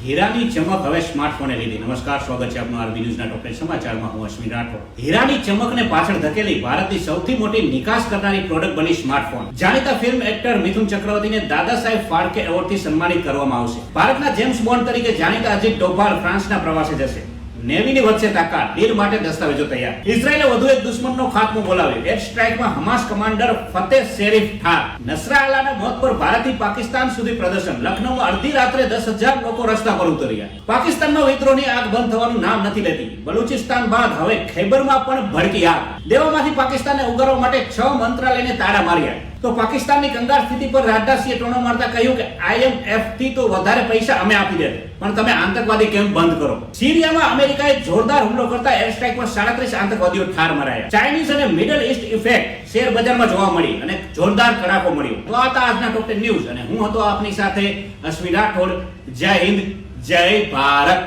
હીરાની ચમક હવે સ્માર્ટફોને લીધી. નમસ્કાર, સ્વાગત છે આપનું આરબી ન્યૂઝના ટોપ 10 સમાચારમાં. હું અશ્વિન રાઠોડ. હીરાની ચમકને પાછળ ધકેલી ભારતની સૌથી મોટી નિકાસ કરનારી પ્રોડક્ટ બની સ્માર્ટફોન. જાણીતા ફિલ્મ એક્ટર મિથુન ચક્રવર્તીને દાદા સાહેબ ફાળકે એવોર્ડથી સન્માનિત કરવામાં આવશે. ભારતના જેમ્સ બોન્ડ તરીકે જાણીતા અજીત ડોભાલ ફ્રાન્સના પ્રવાસે જશે. નેવીની વચ્ચે તાકાત, ડીલ માટે દસ્તાવેજો તૈયાર. ઇઝરાયેલે વધુ એક દુશ્મનનો ખાત્મો બોલાવ્યો. એર સ્ટ્રાઇકમાં હમાસ કમાન્ડર ફતેહ શેરીફ ઠાર. નસરાઅલ્લાના મોત પર ભારતથી પાકિસ્તાન સુધી પ્રદર્શન. લખનૌમાં અડધી રાત્રે 10,000 લોકો રસ્તા પર ઉતર્યા. પાકિસ્તાનમાં વિદ્રોહની આગ બંધ થવાનું નામ નથી લેતી. બલુચિસ્તાન બાદ હવે ખૈબરમાં પણ ભડકી આગ. દેવામાંથી પાકિસ્તાનને ઉગારવા માટે 6 મંત્રાલયને તાળા માર્યા. તો પાકિસ્તાનની કંગાળ સ્થિતિ પર રાજનાથસિંહે ટોણો મારતા કહ્યું કે IMF થી તો વધારે પૈસા અમે આપી દે, પણ તમે આતંકવાદી કેમ્પ બંધ કરો. સિરિયામાં અમેરિકાએ જોરદાર હુમલો કરતા એર સ્ટ્રાઇકમાં 37 આતંકવાદીઓ ઠાર મરાયા. ચાઇનીઝ અને મિડલ ઈસ્ટ ઇફેક્ટ શેર બજારમાં જોવા મળી અને જોરદાર કડાકો મળ્યો. તો આ હતા આજના ટોપ 10 ન્યૂઝ અને હું હતો આપની સાથે અશ્વિન રાઠોડ. જય હિન્દ, જય ભારત.